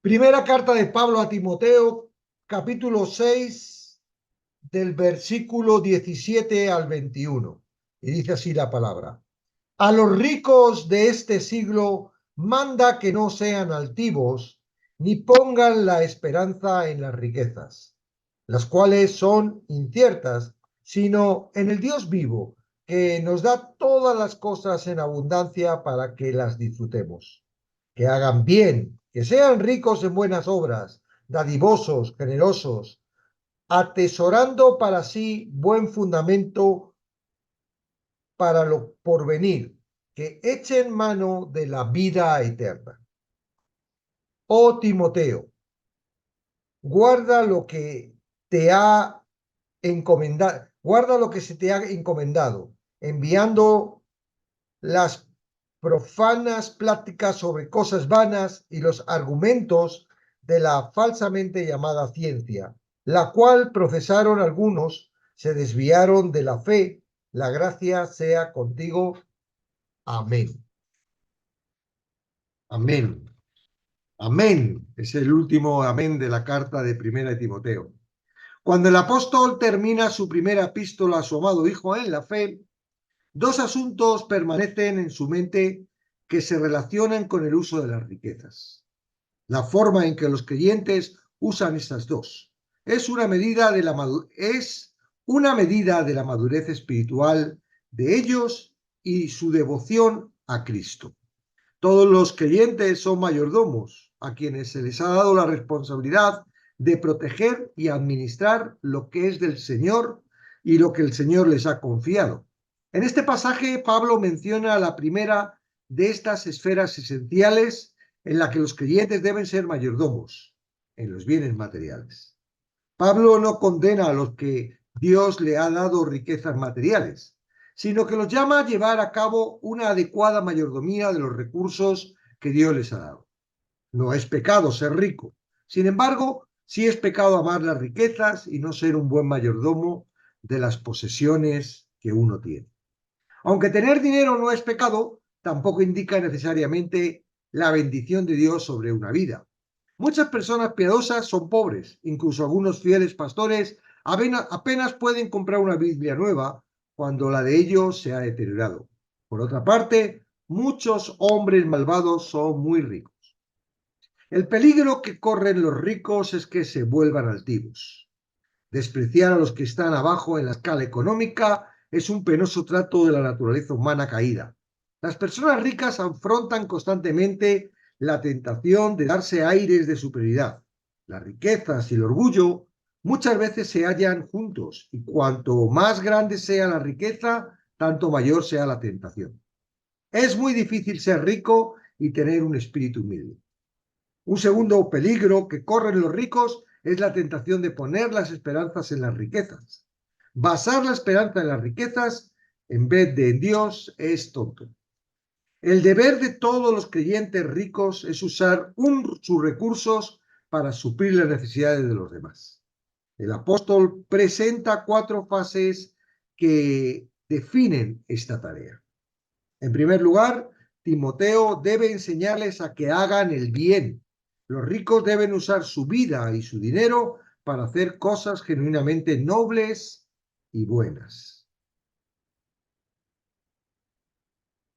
Primera carta de Pablo a Timoteo, capítulo 6, del versículo 17 al 21. Y dice así la palabra. A los ricos de este siglo manda que no sean altivos, ni pongan la esperanza en las riquezas, las cuales son inciertas, sino en el Dios vivo, que nos da todas las cosas en abundancia para que las disfrutemos. Que hagan bien, que sean ricos en buenas obras, dadivosos, generosos, atesorando para sí buen fundamento para lo porvenir, que echen mano de la vida eterna. Oh Timoteo, guarda lo que te ha encomendado, guarda lo que se te ha encomendado, enviando las profanas pláticas sobre cosas vanas y los argumentos de la falsamente llamada ciencia, la cual profesaron algunos, se desviaron de la fe. La gracia sea contigo. Amén. Amén. Amén. Es el último amén de la carta de Primera de Timoteo. Cuando el apóstol termina su primera epístola a su amado hijo en la fe, dos asuntos permanecen en su mente que se relacionan con el uso de las riquezas. La forma en que los creyentes usan estas dos es una medida de la madurez espiritual de ellos y su devoción a Cristo. Todos los creyentes son mayordomos, a quienes se les ha dado la responsabilidad de proteger y administrar lo que es del Señor y lo que el Señor les ha confiado. En este pasaje, Pablo menciona la primera de estas esferas esenciales en la que los creyentes deben ser mayordomos, en los bienes materiales. Pablo no condena a los que Dios le ha dado riquezas materiales, sino que los llama a llevar a cabo una adecuada mayordomía de los recursos que Dios les ha dado. No es pecado ser rico. Sin embargo, sí es pecado amar las riquezas y no ser un buen mayordomo de las posesiones que uno tiene. Aunque tener dinero no es pecado, tampoco indica necesariamente la bendición de Dios sobre una vida. Muchas personas piadosas son pobres, incluso algunos fieles pastores apenas pueden comprar una Biblia nueva cuando la de ellos se ha deteriorado. Por otra parte, muchos hombres malvados son muy ricos. El peligro que corren los ricos es que se vuelvan altivos. Despreciar a los que están abajo en la escala económica es un penoso trato de la naturaleza humana caída. Las personas ricas afrontan constantemente la tentación de darse aires de superioridad. Las riquezas y el orgullo muchas veces se hallan juntos, y cuanto más grande sea la riqueza, tanto mayor sea la tentación. Es muy difícil ser rico y tener un espíritu humilde. Un segundo peligro que corren los ricos es la tentación de poner las esperanzas en las riquezas. Basar la esperanza en las riquezas en vez de en Dios es tonto. El deber de todos los creyentes ricos es usar sus recursos para suplir las necesidades de los demás. El apóstol presenta 4 fases que definen esta tarea. En primer lugar, Timoteo debe enseñarles a que hagan el bien. Los ricos deben usar su vida y su dinero para hacer cosas genuinamente nobles y buenas.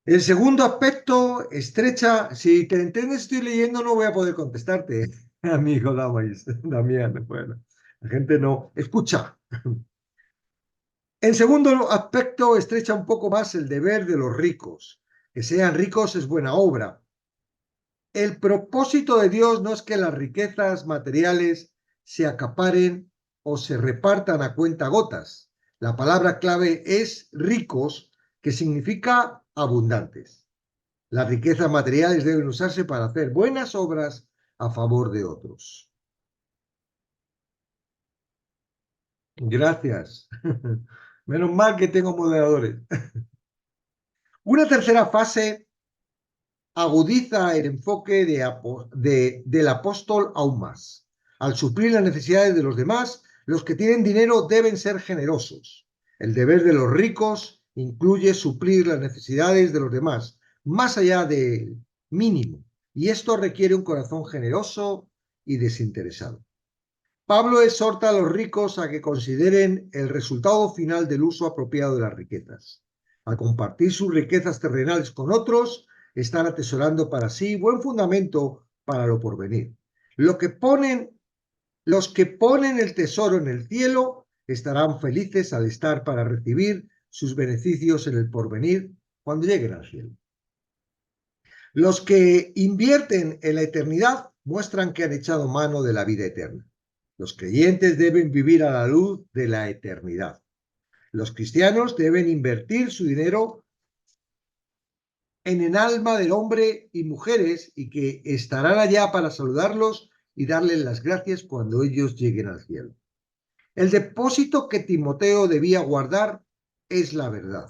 El segundo aspecto estrecha, si te entiendes, estoy leyendo, no voy a poder contestarte, amigo Damián, bueno, la gente no escucha. En segundo aspecto, estrecha un poco más el deber de los ricos. Que sean ricos es buena obra. El propósito de Dios no es que las riquezas materiales se acaparen o se repartan a cuentagotas. La palabra clave es ricos, que significa abundantes. Las riquezas materiales deben usarse para hacer buenas obras a favor de otros. Gracias. Menos mal que tengo moderadores. Una tercera fase agudiza el enfoque del apóstol aún más. Al suplir las necesidades de los demás, los que tienen dinero deben ser generosos. El deber de los ricos incluye suplir las necesidades de los demás, más allá del mínimo. Y esto requiere un corazón generoso y desinteresado. Pablo exhorta a los ricos a que consideren el resultado final del uso apropiado de las riquezas. Al compartir sus riquezas terrenales con otros, están atesorando para sí buen fundamento para lo porvenir. Los que ponen el tesoro en el cielo estarán felices al estar para recibir sus beneficios en el porvenir cuando lleguen al cielo. Los que invierten en la eternidad muestran que han echado mano de la vida eterna. Los creyentes deben vivir a la luz de la eternidad. Los cristianos deben invertir su dinero en el alma del hombre y mujeres y que estarán allá para saludarlos y darles las gracias cuando ellos lleguen al cielo. El depósito que Timoteo debía guardar es la verdad.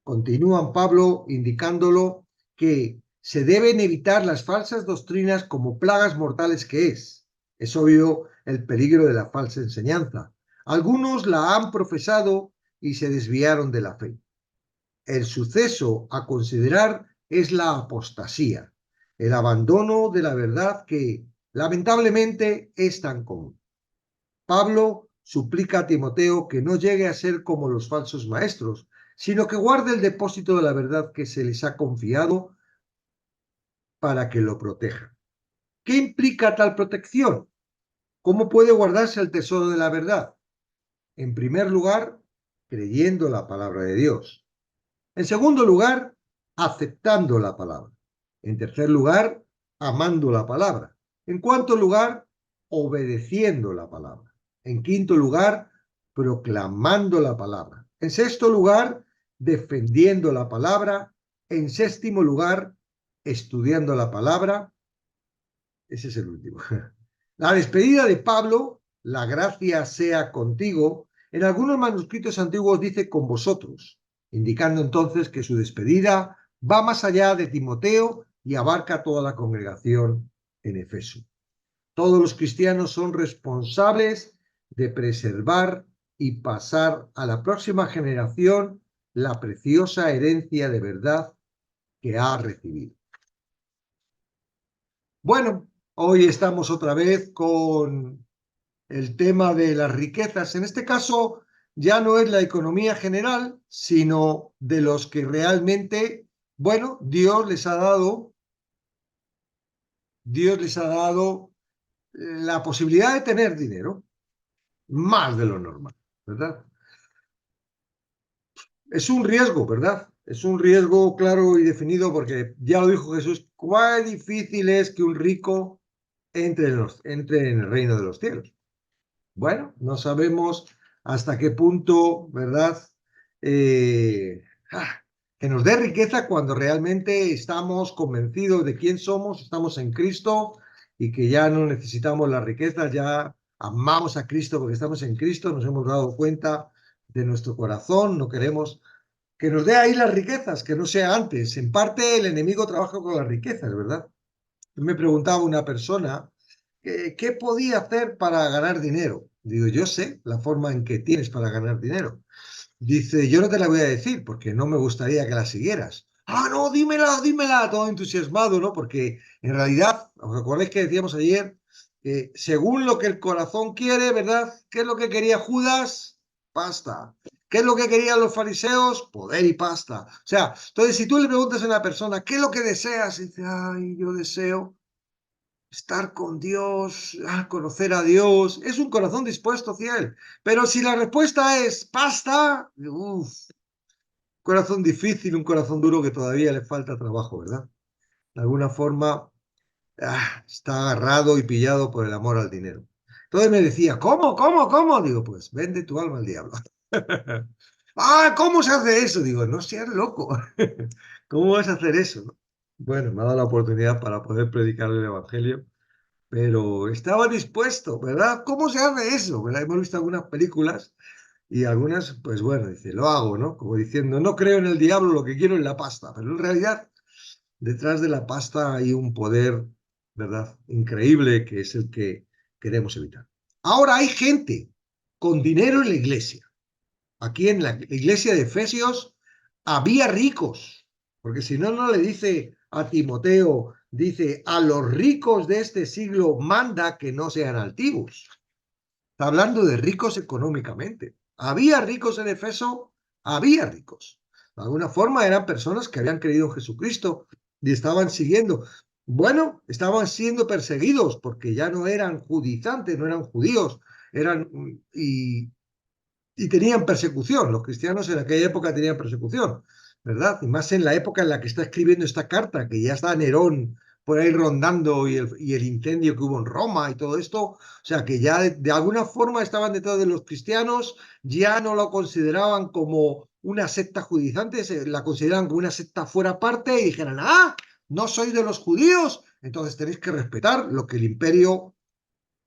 Continúan Pablo indicándolo que se deben evitar las falsas doctrinas como plagas mortales que es. Es obvio el peligro de la falsa enseñanza. Algunos la han profesado y se desviaron de la fe. El suceso a considerar es la apostasía, el abandono de la verdad que lamentablemente es tan común. Pablo suplica a Timoteo que no llegue a ser como los falsos maestros, sino que guarde el depósito de la verdad que se les ha confiado para que lo proteja. ¿Qué implica tal protección? ¿Cómo puede guardarse el tesoro de la verdad? En primer lugar, creyendo la palabra de Dios. En segundo lugar, aceptando la palabra. En tercer lugar, amando la palabra. En cuarto lugar, obedeciendo la palabra. En quinto lugar, proclamando la palabra. En sexto lugar, defendiendo la palabra. En séptimo lugar, estudiando la palabra. Ese es el último. La despedida de Pablo, la gracia sea contigo, en algunos manuscritos antiguos dice con vosotros, indicando entonces que su despedida va más allá de Timoteo y abarca a toda la congregación en Efeso. Todos los cristianos son responsables de preservar y pasar a la próxima generación la preciosa herencia de verdad que ha recibido. Bueno, hoy estamos otra vez con el tema de las riquezas. En este caso ya no es la economía general, sino de los que realmente, bueno, Dios les ha dado la posibilidad de tener dinero, más de lo normal, ¿verdad? Es un riesgo, ¿verdad? Es un riesgo claro y definido porque ya lo dijo Jesús, cuán difícil es que un rico entre en el reino de los cielos. Bueno, no sabemos hasta qué punto, ¿verdad? Eh, ah, que nos dé riqueza cuando realmente estamos convencidos de quién somos, estamos en Cristo y que ya no necesitamos la riqueza, ya amamos a Cristo porque estamos en Cristo, nos hemos dado cuenta de nuestro corazón, no queremos que nos dé ahí las riquezas, que no sea antes. En parte el enemigo trabaja con las riquezas, ¿verdad? Me preguntaba una persona, ¿qué podía hacer para ganar dinero? Digo, yo sé la forma en que tienes para ganar dinero. Dice, yo no te la voy a decir porque no me gustaría que la siguieras. Ah, no, dímela, dímela, todo entusiasmado, ¿no? Porque en realidad, ¿os acordáis que decíamos ayer? Según lo que el corazón quiere, ¿verdad? ¿Qué es lo que quería Judas? Pasta. ¿Qué es lo que querían los fariseos? Poder y pasta. O sea, entonces si tú le preguntas a una persona, ¿qué es lo que deseas? Y dice, ay, yo deseo estar con Dios, conocer a Dios, es un corazón dispuesto hacia Él. Pero si la respuesta es pasta, corazón difícil, un corazón duro que todavía le falta trabajo, ¿verdad? De alguna forma está agarrado y pillado por el amor al dinero. Entonces me decía, ¿cómo, cómo, cómo? Digo, pues vende tu alma al diablo. ¿Cómo se hace eso? Digo, no seas loco. ¿Cómo vas a hacer eso? Bueno, me ha dado la oportunidad para poder predicar el Evangelio, pero estaba dispuesto, ¿verdad? ¿Cómo se hace eso? ¿Verdad? Hemos visto algunas películas y algunas, pues bueno, dice, lo hago, ¿no? Como diciendo, no creo en el diablo, lo que quiero es la pasta, pero en realidad detrás de la pasta hay un poder, ¿verdad? Increíble que es el que queremos evitar. Ahora hay gente con dinero en la iglesia. Aquí en la iglesia de Efesios había ricos, porque si no, no le dice a Timoteo, dice, a los ricos de este siglo manda que no sean altivos. Está hablando de ricos económicamente. ¿Había ricos en Efeso? Había ricos. De alguna forma eran personas que habían creído en Jesucristo y estaban siguiendo. Bueno, estaban siendo perseguidos porque ya no eran judaizantes, no eran judíos, eran y tenían persecución. Los cristianos en aquella época tenían persecución, ¿verdad? Y más en la época en la que está escribiendo esta carta, que ya está Nerón por ahí rondando y el incendio que hubo en Roma y todo esto. O sea, que ya de alguna forma estaban detrás de los cristianos, ya no lo consideraban como una secta judizante, la consideraban como una secta fuera parte y dijeran, ah, no sois de los judíos, entonces tenéis que respetar lo que el imperio,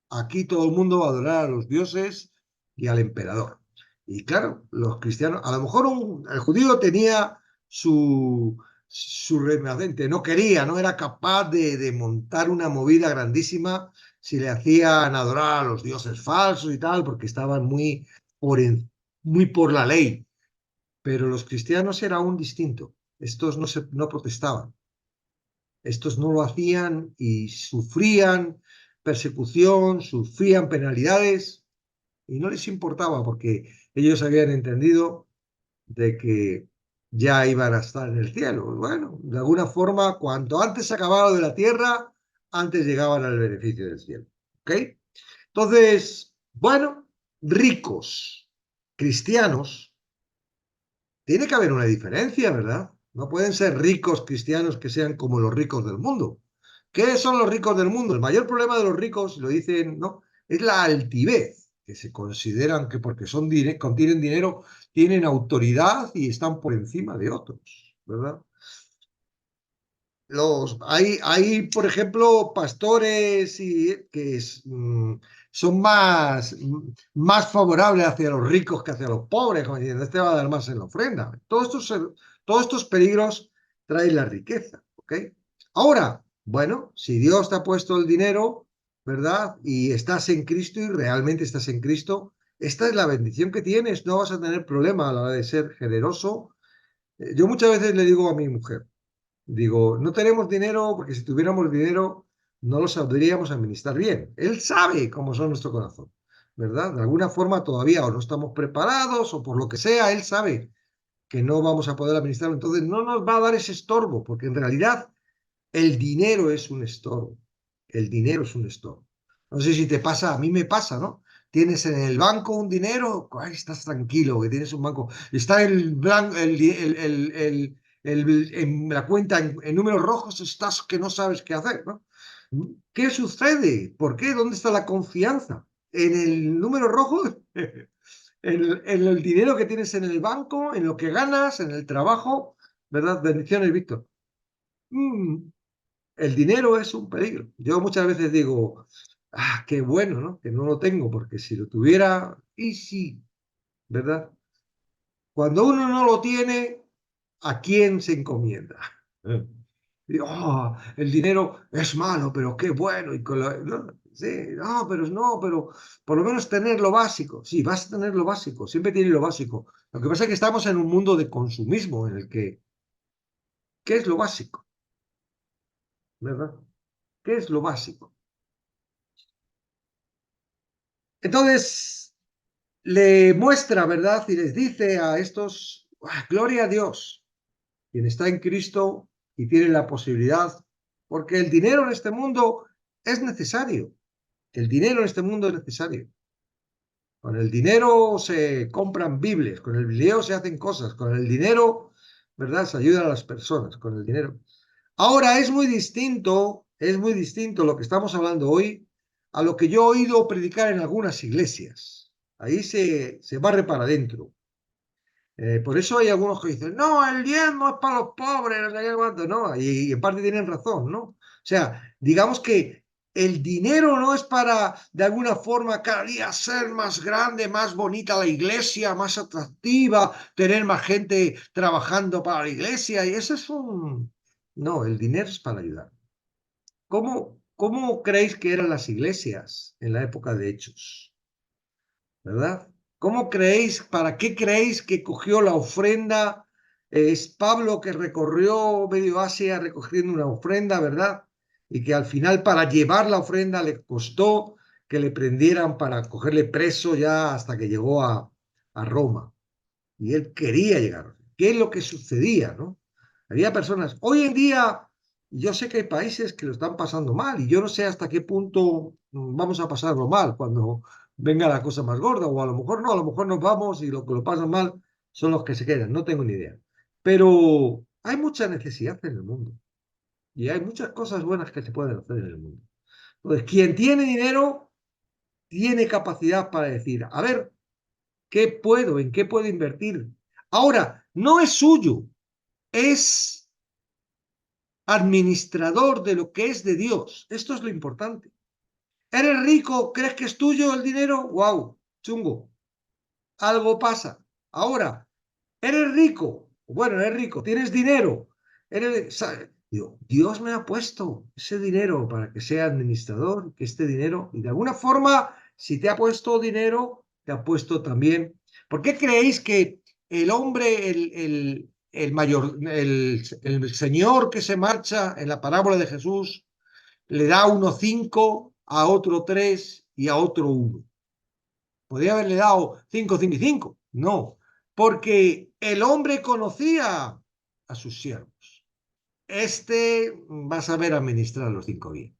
aquí todo el mundo va a adorar a los dioses y al emperador. Y claro, los cristianos, a lo mejor el judío tenía su remanente, no quería, no era capaz de montar una movida grandísima si le hacían adorar a los dioses falsos y tal, porque estaban muy por la ley. Pero los cristianos era aún distinto. Estos no protestaban. Estos no lo hacían y sufrían persecución, sufrían penalidades y no les importaba porque ellos habían entendido de que ya iban a estar en el cielo. Bueno, de alguna forma, cuanto antes se acababa lo de la tierra, antes llegaban al beneficio del cielo. ¿Ok? Entonces, bueno, ricos, cristianos, tiene que haber una diferencia, ¿verdad? No pueden ser ricos cristianos que sean como los ricos del mundo. ¿Qué son los ricos del mundo? El mayor problema de los ricos, lo dicen, ¿no? Es la altivez, que se consideran que porque contienen dinero, tienen autoridad y están por encima de otros, ¿verdad? Hay, por ejemplo, pastores son más favorables hacia los ricos que hacia los pobres, como diciendo, este va a dar más en la ofrenda. Todos estos peligros traen la riqueza, ¿ok? Ahora, bueno, si Dios te ha puesto el dinero, ¿verdad? Y estás en Cristo y realmente estás en Cristo, esta es la bendición que tienes, no vas a tener problema a la hora de ser generoso. Yo muchas veces le digo a mi mujer, digo, no tenemos dinero porque si tuviéramos dinero no lo sabríamos administrar bien. Él sabe cómo son nuestro corazón, ¿verdad? De alguna forma todavía o no estamos preparados o por lo que sea, él sabe que no vamos a poder administrarlo. Entonces no nos va a dar ese estorbo porque en realidad el dinero es un estorbo. El dinero es un estorbo. No sé si te pasa, a mí me pasa, ¿no? Tienes en el banco un dinero, ay, estás tranquilo que tienes un banco. Está en la cuenta en números rojos, estás que no sabes qué hacer, ¿no? ¿Qué sucede? ¿Por qué? ¿Dónde está la confianza? ¿En el número rojo? En el dinero que tienes en el banco, en lo que ganas, en el trabajo, ¿verdad? Bendiciones, Víctor. Mm, el dinero es un peligro. Yo muchas veces digo, ah, qué bueno, ¿no? Que no lo tengo, porque si lo tuviera, y sí, ¿verdad? Cuando uno no lo tiene, ¿a quién se encomienda? Y, "Oh, el dinero es malo, pero qué bueno. No, sí, no, pero por lo menos tener lo básico. Sí, vas a tener lo básico, siempre tienes lo básico. Lo que pasa es que estamos en un mundo de consumismo en el que, ¿qué es lo básico? ¿Verdad? ¿Qué es lo básico? Entonces, le muestra, ¿verdad? Y les dice a estos, "Ah, gloria a Dios, quien está en Cristo y tiene la posibilidad, porque el dinero en este mundo es necesario. El dinero en este mundo es necesario. Con el dinero se compran Biblias, con el dinero se hacen cosas, con el dinero, ¿verdad? Se ayudan a las personas, con el dinero. Ahora es muy distinto lo que estamos hablando hoy a lo que yo he oído predicar en algunas iglesias. Ahí se barre para adentro. Por eso hay algunos que dicen, no, el diezmo es para los pobres, no sé qué cuánto, no, y en parte tienen razón, ¿no? O sea, digamos que el dinero no es para, de alguna forma, cada día ser más grande, más bonita la iglesia, más atractiva, tener más gente trabajando para la iglesia, y eso es un... No, el dinero es para ayudar. ¿Cómo creéis que eran las iglesias en la época de Hechos? ¿Verdad? ¿Cómo creéis, para qué creéis que cogió la ofrenda? Es Pablo que recorrió medio Asia recogiendo una ofrenda, ¿verdad? y que al final para llevar la ofrenda le costó que le prendieran para cogerle preso ya hasta que llegó a Roma. Y él quería llegar. ¿Qué es lo que sucedía, no? Había personas. Hoy en día, yo sé que hay países que lo están pasando mal y yo no sé hasta qué punto vamos a pasarlo mal cuando venga la cosa más gorda, o a lo mejor no, a lo mejor nos vamos y los que lo pasan mal son los que se quedan, no tengo ni idea. Pero hay mucha necesidad en el mundo y hay muchas cosas buenas que se pueden hacer en el mundo. Entonces, quien tiene dinero tiene capacidad para decir, a ver, ¿qué puedo? ¿En qué puedo invertir? Ahora, no es suyo, es administrador de lo que es de Dios. Esto es lo importante. ¿Eres rico? ¿Crees que es tuyo el dinero? ¡Wow! Chungo. Algo pasa. Ahora, ¿eres rico? Bueno, eres rico, tienes dinero. Digo, Dios me ha puesto ese dinero para que sea administrador, que este dinero, y de alguna forma, si te ha puesto dinero, te ha puesto también. ¿Por qué creéis que el hombre, el señor que se marcha en la parábola de Jesús, le da uno 5, a otro 3 y a otro 1? Podría haberle dado 5, 5 y 5. No, porque el hombre conocía a sus siervos. Este va a saber administrar los 5 bien.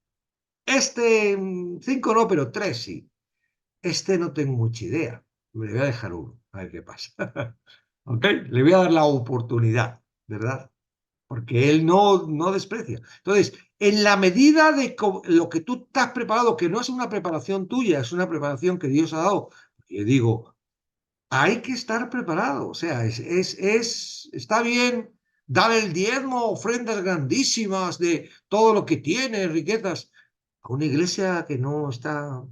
Este 5 no, pero 3 sí. Este no tengo mucha idea. Le voy a dejar uno, a ver qué pasa. ¿Ok? Le voy a dar la oportunidad, ¿verdad? Porque él no desprecia. Entonces, en la medida de lo que tú estás preparado, que no es una preparación tuya, es una preparación que Dios ha dado. Yo digo, hay que estar preparado. O sea, está bien dar el diezmo, ofrendas grandísimas de todo lo que tiene, riquezas, a una iglesia que no está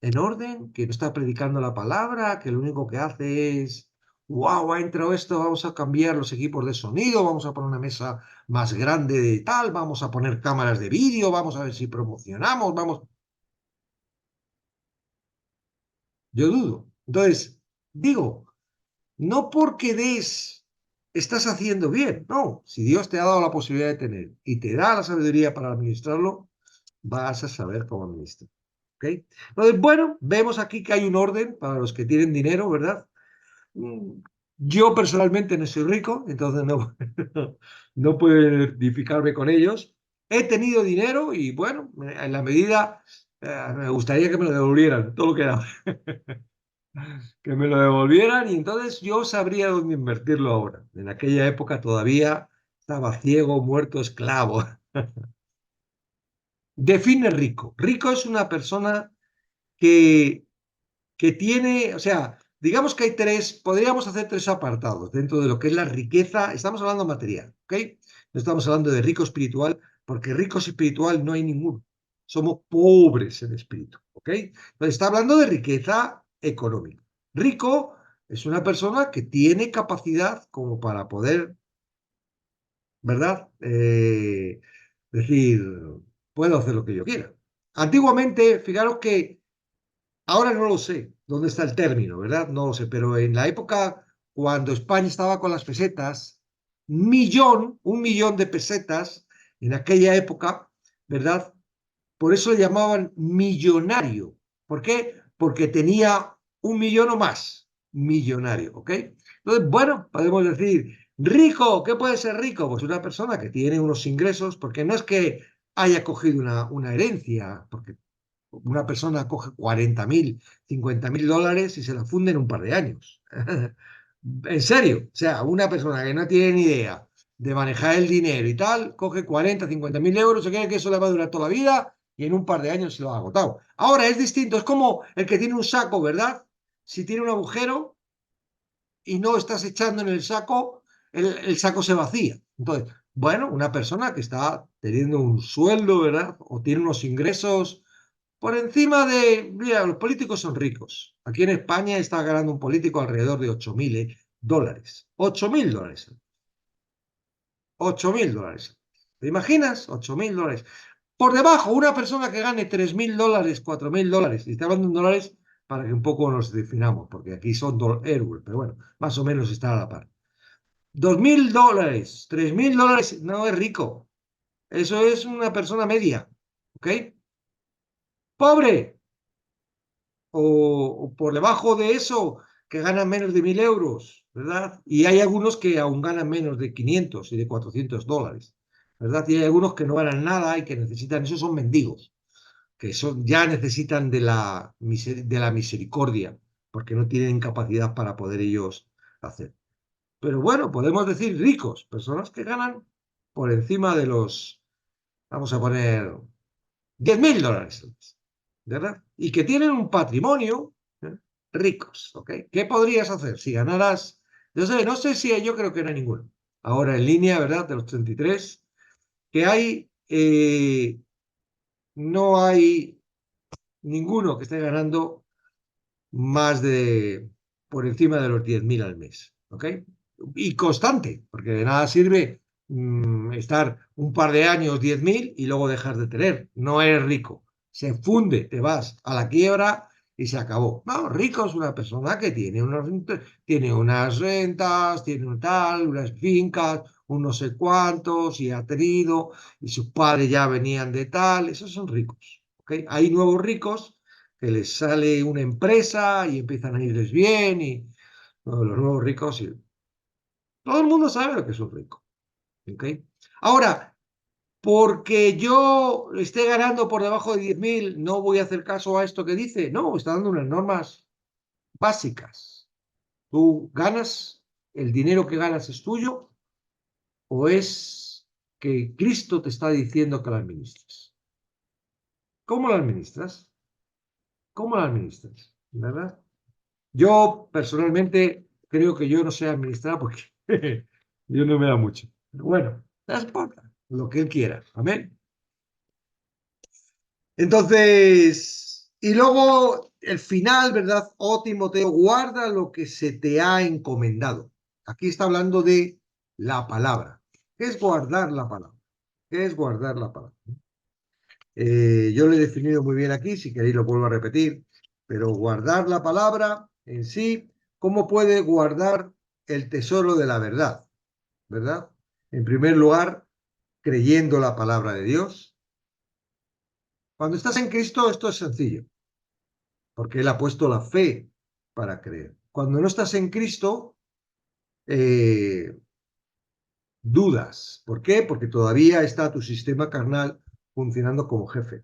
en orden, que no está predicando la palabra, que lo único que hace es, wow, ha entrado esto, vamos a cambiar los equipos de sonido, vamos a poner una mesa más grande de tal, vamos a poner cámaras de vídeo, vamos a ver si promocionamos, vamos. Yo dudo. Entonces, digo, no porque estás haciendo bien, no. Si Dios te ha dado la posibilidad de tener y te da la sabiduría para administrarlo, vas a saber cómo administrar. ¿Ok? Entonces, bueno, vemos aquí que hay un orden para los que tienen dinero, ¿verdad? Mm, Yo personalmente no soy rico, entonces no, no puedo identificarme con ellos. He tenido dinero y bueno, en la medida, me gustaría que me lo devolvieran, todo lo que da, que me lo devolvieran y entonces yo sabría dónde invertirlo ahora. En aquella época todavía estaba ciego, muerto, esclavo. Define rico. Rico es una persona que tiene, o sea, digamos que hay podríamos hacer tres apartados dentro de lo que es la riqueza. Estamos hablando material, ¿ok? No estamos hablando de rico espiritual, porque rico espiritual no hay ninguno. Somos pobres en espíritu, ¿ok? Entonces está hablando de riqueza económica. Rico es una persona que tiene capacidad como para poder, ¿verdad? Decir, puedo hacer lo que yo quiera. Antiguamente, fijaros que ahora no lo sé dónde está el término, ¿verdad? No lo sé, pero en la época cuando España estaba con las pesetas, un millón de pesetas en aquella época, ¿verdad? Por eso le llamaban millonario. ¿Por qué? Porque tenía un millón o más. Millonario, ¿ok? Entonces, bueno, podemos decir, rico, ¿qué puede ser rico? Pues una persona que tiene unos ingresos, porque no es que haya cogido una herencia, porque una persona coge 40.000, 50.000 dólares y se la funde en un par de años. En serio, o sea, una persona que no tiene ni idea de manejar el dinero y tal, coge 40, 50.000 euros, se cree que eso le va a durar toda la vida y en un par de años se lo ha agotado. Ahora es distinto, es como el que tiene un saco, ¿verdad? Si tiene un agujero y no estás echando en el saco, el saco se vacía. Entonces, bueno, una persona que está teniendo un sueldo, ¿verdad? O tiene unos ingresos por encima de, mira, los políticos son ricos. Aquí en España está ganando un político alrededor de 8.000 dólares. 8.000 dólares. 8.000 dólares. ¿Te imaginas? 8.000 dólares. Por debajo, una persona que gane 3.000 dólares, 4.000 dólares. Y está hablando en dólares para que un poco nos definamos, porque aquí son euros, pero bueno, más o menos está a la par. 2.000 dólares, 3.000 dólares, no es rico. Eso es una persona media. ¿ok? Pobre, o por debajo de eso, que ganan menos de 1.000 euros, ¿verdad? Y hay algunos que aún ganan menos de 500 y de 400 dólares, ¿verdad? Y hay algunos que no ganan nada y que necesitan, esos son mendigos, que son, ya necesitan de la misericordia, porque no tienen capacidad para poder ellos hacer. Pero bueno, podemos decir ricos, personas que ganan por encima de los, vamos a poner, 10.000 dólares, ¿verdad? Y que tienen un patrimonio, ¿eh? Ricos, ¿ok? ¿Qué podrías hacer si ganaras? Yo sé, no sé si yo creo que no hay ninguno. Ahora en línea, ¿verdad? De los 33, que hay, no hay ninguno que esté ganando más de, por encima de los 10.000 al mes, ¿ok? Y constante, porque de nada sirve estar un par de años 10.000 y luego dejar de tener. No eres rico. Se funde, te vas a la quiebra y se acabó. No, rico es una persona que tiene unas rentas, tiene un tal, unas fincas, un no sé cuántos, y ha tenido, y sus padres ya venían de tal, esos son ricos. ¿Ok? Hay nuevos ricos que les sale una empresa y empiezan a irles bien y no, los nuevos ricos, y todo el mundo sabe lo que es un rico. ¿Okay? Ahora, porque yo esté ganando por debajo de 10.000, no voy a hacer caso a esto que dice. No, está dando unas normas básicas. ¿Tú ganas? ¿El dinero que ganas es tuyo? ¿O es que Cristo te está diciendo que lo administres? ¿Cómo lo administras? ¿Cómo lo administras? ¿Verdad? Yo personalmente creo que yo no sé administrar porque Dios no me da mucho. Pero bueno, no importa, lo que Él quiera. Amén. Entonces, y luego el final, ¿verdad? Oh Timoteo, guarda lo que se te ha encomendado. Aquí está hablando de la palabra. ¿Qué es guardar la palabra? ¿Qué es guardar la palabra? Yo lo he definido muy bien aquí, si queréis lo vuelvo a repetir, pero guardar la palabra en sí, ¿cómo puede guardar el tesoro de la verdad? ¿Verdad? En primer lugar, creyendo la palabra de Dios. Cuando estás en Cristo, esto es sencillo, porque Él ha puesto la fe para creer. Cuando no estás en Cristo, eh, dudas. ¿Por qué? Porque todavía está tu sistema carnal funcionando como jefe.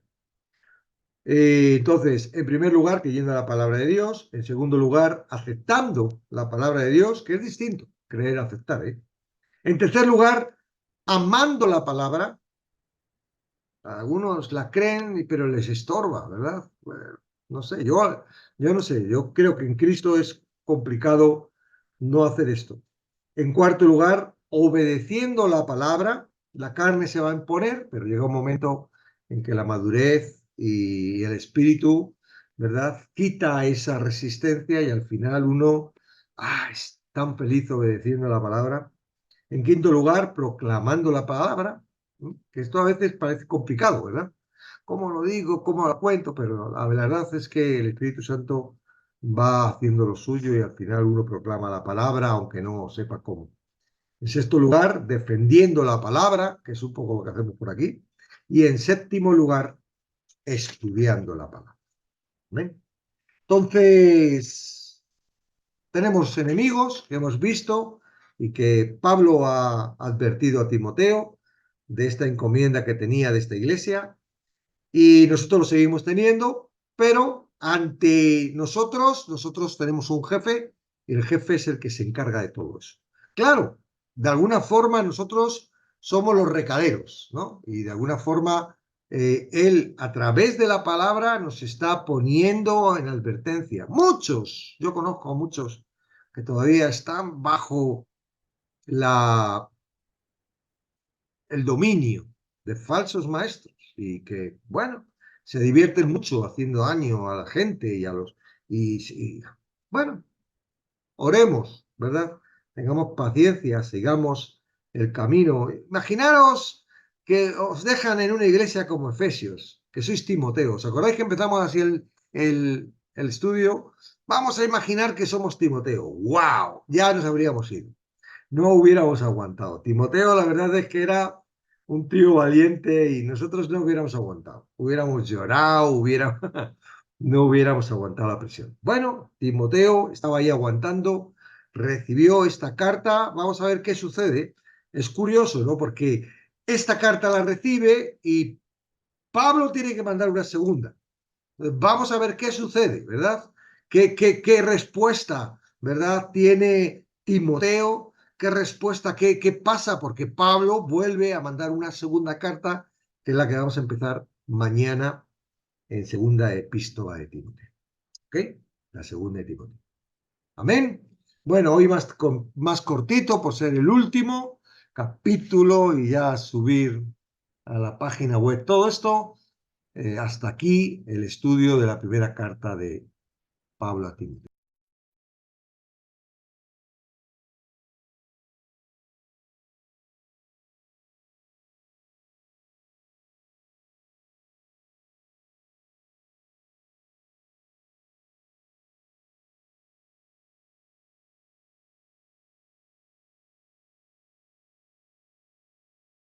Entonces, en primer lugar, creyendo la palabra de Dios. En segundo lugar, aceptando la palabra de Dios, que es distinto, creer, aceptar, ¿eh? En tercer lugar, amando la palabra. Algunos la creen, pero les estorba, ¿verdad? Bueno, no sé, yo no sé, yo creo que en Cristo es complicado no hacer esto. En cuarto lugar, obedeciendo la palabra, la carne se va a imponer, pero llega un momento en que la madurez y el espíritu, ¿verdad? Quita esa resistencia y al final uno es tan feliz obedeciendo la palabra. En quinto lugar, proclamando la palabra, que esto a veces parece complicado, ¿verdad? ¿Cómo lo digo? ¿Cómo lo cuento? Pero la verdad es que el Espíritu Santo va haciendo lo suyo y al final uno proclama la palabra, aunque no sepa cómo. En sexto lugar, defendiendo la palabra, que es un poco lo que hacemos por aquí. Y en séptimo lugar, estudiando la palabra. ¿Ven? Entonces, tenemos enemigos que hemos visto y que Pablo ha advertido a Timoteo de esta encomienda que tenía de esta iglesia y nosotros lo seguimos teniendo, pero ante nosotros tenemos un jefe y el jefe es el que se encarga de todo eso. Claro, de alguna forma nosotros somos los recaderos, ¿no? Y de alguna forma él a través de la palabra nos está poniendo en advertencia. Muchos, yo conozco a muchos que todavía están bajo la, el dominio de falsos maestros y que, bueno, se divierten mucho haciendo daño a la gente y a los... Y bueno, oremos, ¿verdad? Tengamos paciencia, sigamos el camino. Imaginaros que os dejan en una iglesia como Efesios, que sois Timoteo. ¿Os acordáis que empezamos así el estudio? Vamos a imaginar que somos Timoteo. ¡Wow! Ya nos habríamos ido. No hubiéramos aguantado. Timoteo, la verdad es que era un tío valiente y nosotros no hubiéramos aguantado. Hubiéramos llorado, no hubiéramos aguantado la presión. Bueno, Timoteo estaba ahí aguantando, recibió esta carta. Vamos a ver qué sucede. Es curioso, ¿no? Porque esta carta la recibe y Pablo tiene que mandar una segunda. Vamos a ver qué sucede, ¿verdad? ¿Qué respuesta, ¿verdad? Tiene Timoteo, qué respuesta, qué pasa, porque Pablo vuelve a mandar una segunda carta, que es la que vamos a empezar mañana en segunda epístola de Timoteo. ¿Ok? La segunda de Timoteo. Amén. Bueno, hoy más cortito por ser el último capítulo y ya subir a la página web todo esto. Hasta aquí el estudio de la primera carta de Pablo a Timoteo.